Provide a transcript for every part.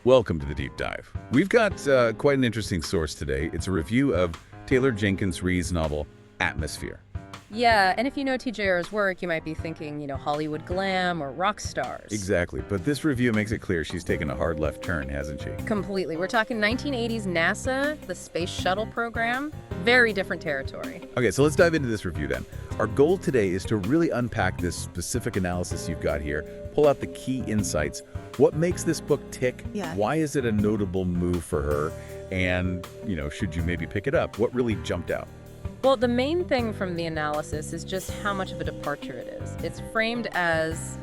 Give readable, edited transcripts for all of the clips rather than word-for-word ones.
Welcome to the Deep Dive. We've got quite an interesting source today. It's a review of Taylor Jenkins Reid's novel, Atmosphere. Yeah, and if you know TJR's work, you might be thinking, Hollywood glam or rock stars. Exactly, but this review makes it clear she's taken a hard left turn, hasn't she? Completely. We're talking 1980s NASA, the space shuttle program. Very different territory. Okay, so let's dive into this review then. Our goal today is to really unpack this specific analysis you've got here, pull out the key insights. What makes this book tick? Yeah. Why is it a notable move for her? And, should you maybe pick it up? What really jumped out? Well, the main thing from the analysis is just how much of a departure it is. It's framed as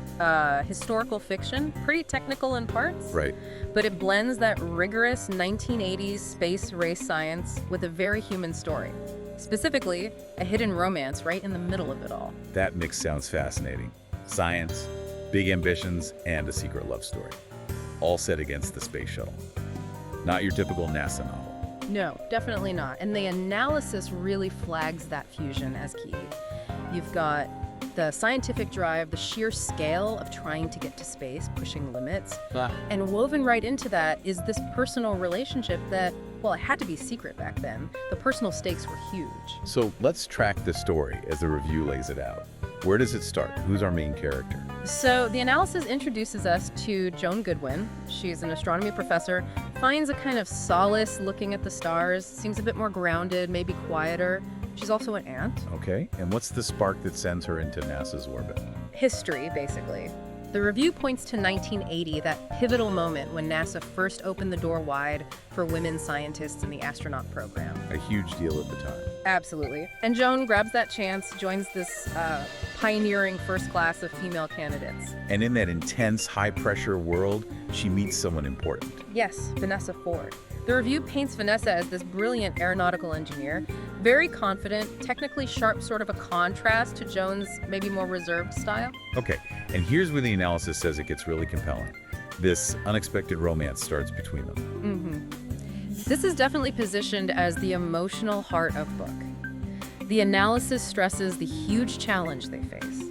historical fiction, pretty technical in parts. Right. But it blends that rigorous 1980s space race science with a very human story. Specifically, a hidden romance right in the middle of it all. That mix sounds fascinating. Science, big ambitions, and a secret love story. All set against the space shuttle. Not your typical NASA novel. No, definitely not. And the analysis really flags that fusion as key. You've got the scientific drive, the sheer scale of trying to get to space, pushing limits. And woven right into that is this personal relationship that, well, it had to be secret back then. The personal stakes were huge. So let's track the story as the review lays it out. Where does it start? Who's our main character? So the analysis introduces us to Joan Goodwin. She's an astronomy professor, finds a kind of solace looking at the stars, seems a bit more grounded, maybe quieter. She's also an aunt. Okay, and what's the spark that sends her into NASA's orbit? History, basically. The review points to 1980, that pivotal moment when NASA first opened the door wide for women scientists in the astronaut program. A huge deal at the time. Absolutely. And Joan grabs that chance, joins this pioneering first class of female candidates. And in that intense, high-pressure world, she meets someone important. Yes, Vanessa Ford. The review paints Vanessa as this brilliant aeronautical engineer, very confident, technically sharp, sort of a contrast to Joan's maybe more reserved style. Okay, and here's where the analysis says it gets really compelling. This unexpected romance starts between them. This is definitely positioned as the emotional heart of book. The analysis stresses the huge challenge they face.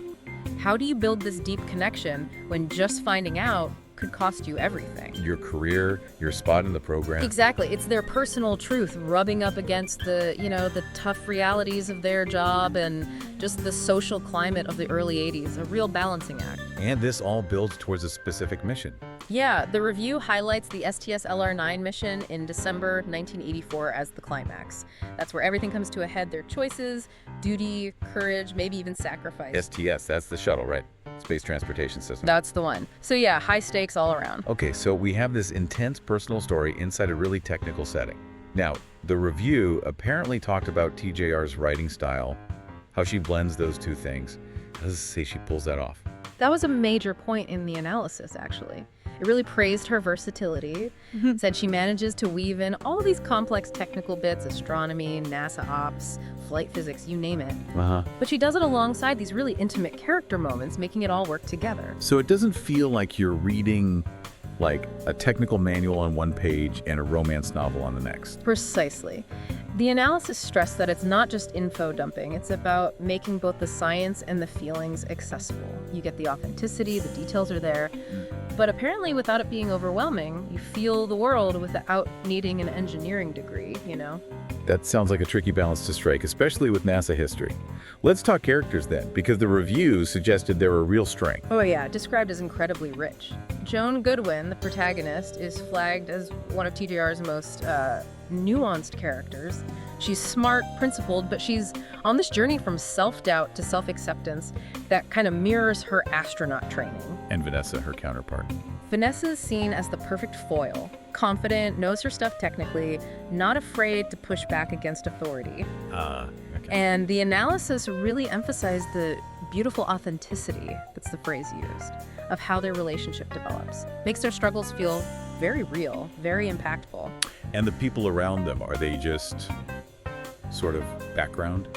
How do you build this deep connection when just finding out could cost you everything? Your career, your spot in the program. Exactly. It's their personal truth rubbing up against the tough realities of their job and just the social climate of the early 80s, a real balancing act. And this all builds towards a specific mission. Yeah, the review highlights the STS-LR9 mission in December 1984 as the climax. That's where everything comes to a head, their choices, duty, courage, maybe even sacrifice. STS, that's the shuttle, right? Space Transportation System. That's the one. So yeah, high stakes all around. Okay, so we have this intense personal story inside a really technical setting. Now, the review apparently talked about TJR's writing style, how she blends those two things. How does it say she pulls that off? That was a major point in the analysis, actually. It really praised her versatility, said she manages to weave in all these complex technical bits, astronomy, NASA ops, flight physics, you name it. But she does it alongside these really intimate character moments, making it all work together. So it doesn't feel like you're reading like a technical manual on one page and a romance novel on the next. Precisely. The analysis stressed that it's not just info dumping, it's about making both the science and the feelings accessible. You get the authenticity, the details are there, but apparently without it being overwhelming, you feel the world without needing an engineering degree, That sounds like a tricky balance to strike, especially with NASA history. Let's talk characters then, because the review suggested they're a real strength. Oh yeah, described as incredibly rich. Joan Goodwin, the protagonist, is flagged as one of TJR's most nuanced characters. She's smart, principled, but she's on this journey from self-doubt to self-acceptance that kind of mirrors her astronaut training. And Vanessa, her counterpart. Vanessa is seen as the perfect foil. Confident, knows her stuff technically, not afraid to push back against authority. Okay. And the analysis really emphasized the beautiful authenticity, that's the phrase used, of how their relationship develops. Makes their struggles feel very real, very impactful. And the people around them, are they just sort of background?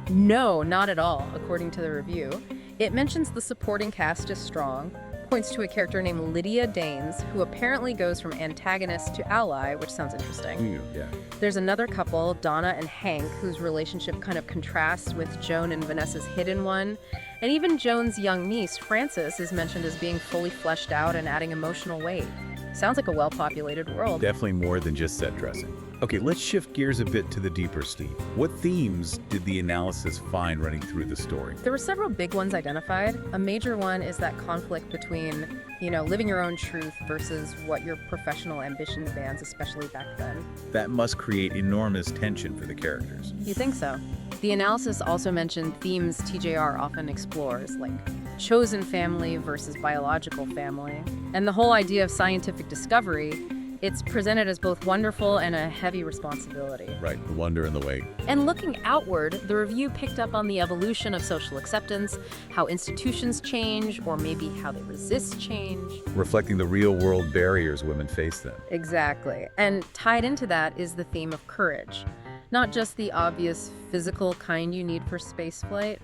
No, not at all, according to the review. It mentions the supporting cast is strong, points to a character named Lydia Danes, who apparently goes from antagonist to ally, which sounds interesting. Yeah. There's another couple, Donna and Hank, whose relationship kind of contrasts with Joan and Vanessa's hidden one. And even Joan's young niece, Frances, is mentioned as being fully fleshed out and adding emotional weight. Sounds like a well-populated world. Definitely more than just set dressing. Okay, let's shift gears a bit to the deeper, Steve. What themes did the analysis find running through the story? There were several big ones identified. A major one is that conflict between, living your own truth versus what your professional ambition demands, especially back then. That must create enormous tension for the characters. You think so? The analysis also mentioned themes TJR often explores, like chosen family versus biological family. And the whole idea of scientific discovery, it's presented as both wonderful and a heavy responsibility. Right, the wonder and the wait. And looking outward, the review picked up on the evolution of social acceptance, how institutions change, or maybe how they resist change. Reflecting the real-world barriers women face then. Exactly. And tied into that is the theme of courage. Not just the obvious physical kind you need for spaceflight,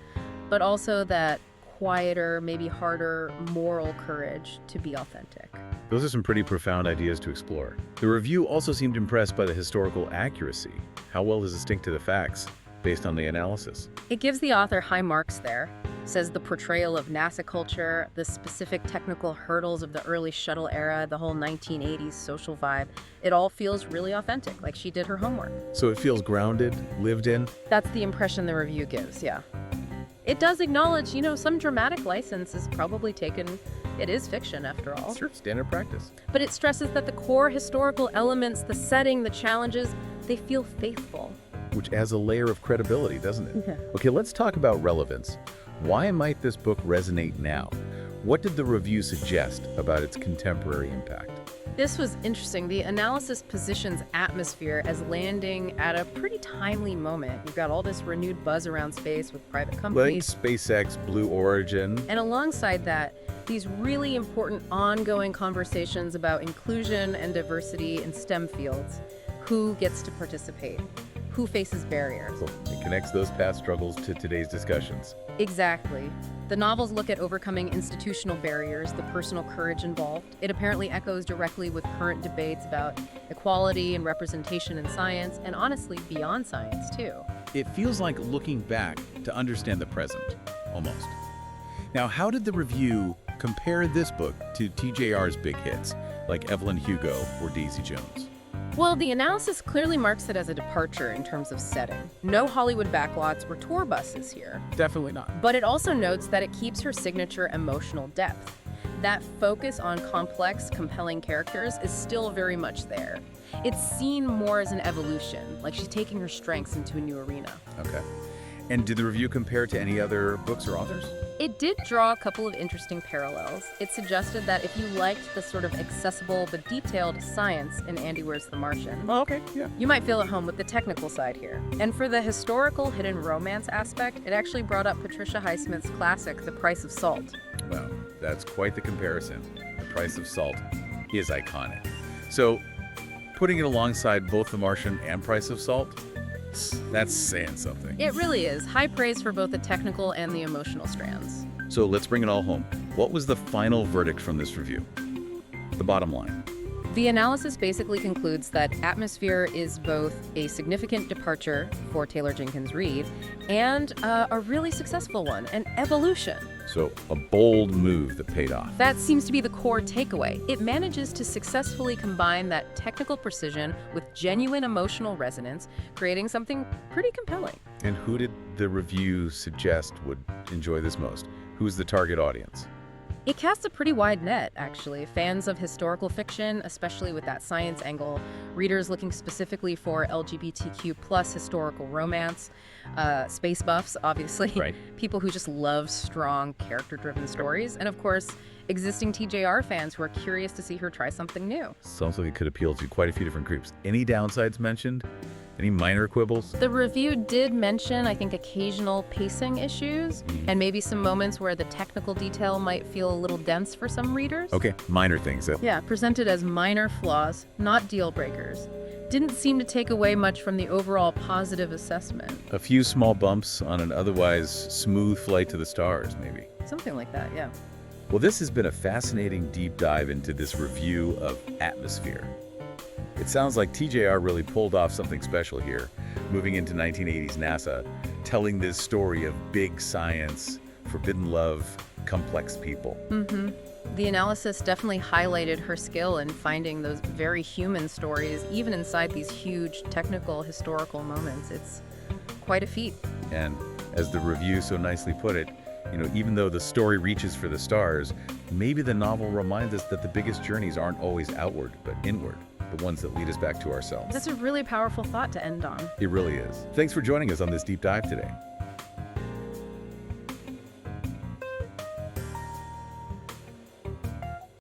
but also that quieter, maybe harder, moral courage to be authentic. Those are some pretty profound ideas to explore. The review also seemed impressed by the historical accuracy. How well does it stick to the facts based on the analysis? It gives the author high marks there. Says the portrayal of NASA culture, the specific technical hurdles of the early shuttle era, the whole 1980s social vibe, it all feels really authentic, like she did her homework. So it feels grounded, lived in? That's the impression the review gives, yeah. It does acknowledge, some dramatic license is probably taken. It is fiction, after all. Sure, standard practice. But it stresses that the core historical elements, the setting, the challenges, they feel faithful. Which adds a layer of credibility, doesn't it? Yeah. Okay, let's talk about relevance. Why might this book resonate now? What did the review suggest about its contemporary impact? This was interesting. The analysis positions atmosphere as landing at a pretty timely moment. You've got all this renewed buzz around space with private Like companies. SpaceX, Blue Origin. And alongside that, these really important ongoing conversations about inclusion and diversity in STEM fields. Who gets to participate? Who faces barriers? It connects those past struggles to today's discussions. Exactly. The novels look at overcoming institutional barriers, the personal courage involved. It apparently echoes directly with current debates about equality and representation in science, and honestly, beyond science, too. It feels like looking back to understand the present, almost. Now, how did the review compare this book to TJR's big hits, like Evelyn Hugo or Daisy Jones? Well, the analysis clearly marks it as a departure in terms of setting. No Hollywood backlots or tour buses here. Definitely not. But it also notes that it keeps her signature emotional depth. That focus on complex, compelling characters is still very much there. It's seen more as an evolution, like she's taking her strengths into a new arena. Okay. And did the review compare to any other books or authors? It did draw a couple of interesting parallels. It suggested that if you liked the sort of accessible but detailed science in Andy Weir's The Martian, Oh, okay, yeah. you might feel at home with the technical side here. And for the historical hidden romance aspect, it actually brought up Patricia Highsmith's classic, The Price of Salt. Well, that's quite the comparison. The Price of Salt is iconic. So, putting it alongside both The Martian and Price of Salt, that's saying something. It really is. High praise for both the technical and the emotional strands. So let's bring it all home. What was the final verdict from this review? The bottom line. The analysis basically concludes that Atmosphere is both a significant departure for Taylor Jenkins Reid and a really successful one, an evolution. So a bold move that paid off. That seems to be the core takeaway. It manages to successfully combine that technical precision with genuine emotional resonance, creating something pretty compelling. And who did the review suggest would enjoy this most? Who's the target audience? It casts a pretty wide net, actually. Fans of historical fiction, especially with that science angle, readers looking specifically for LGBTQ plus historical romance, space buffs, obviously, Right. people who just love strong, character-driven stories, and of course, existing TJR fans who are curious to see her try something new. Sounds like it could appeal to quite a few different groups. Any downsides mentioned? Any minor quibbles? The review did mention, I think, occasional pacing issues, and maybe some moments where the technical detail might feel a little dense for some readers. Okay, minor things. Yeah, presented as minor flaws, not deal breakers. Didn't seem to take away much from the overall positive assessment. A few small bumps on an otherwise smooth flight to the stars, maybe. Something like that, yeah. Well, this has been a fascinating deep dive into this review of Atmosphere. It sounds like TJR really pulled off something special here, moving into 1980s NASA, telling this story of big science, forbidden love, complex people. The analysis definitely highlighted her skill in finding those very human stories, even inside these huge technical, historical moments. It's quite a feat. And as the review so nicely put it, even though the story reaches for the stars, maybe the novel reminds us that the biggest journeys aren't always outward, but inward, the ones that lead us back to ourselves. That's a really powerful thought to end on. It really is. Thanks for joining us on this deep dive today.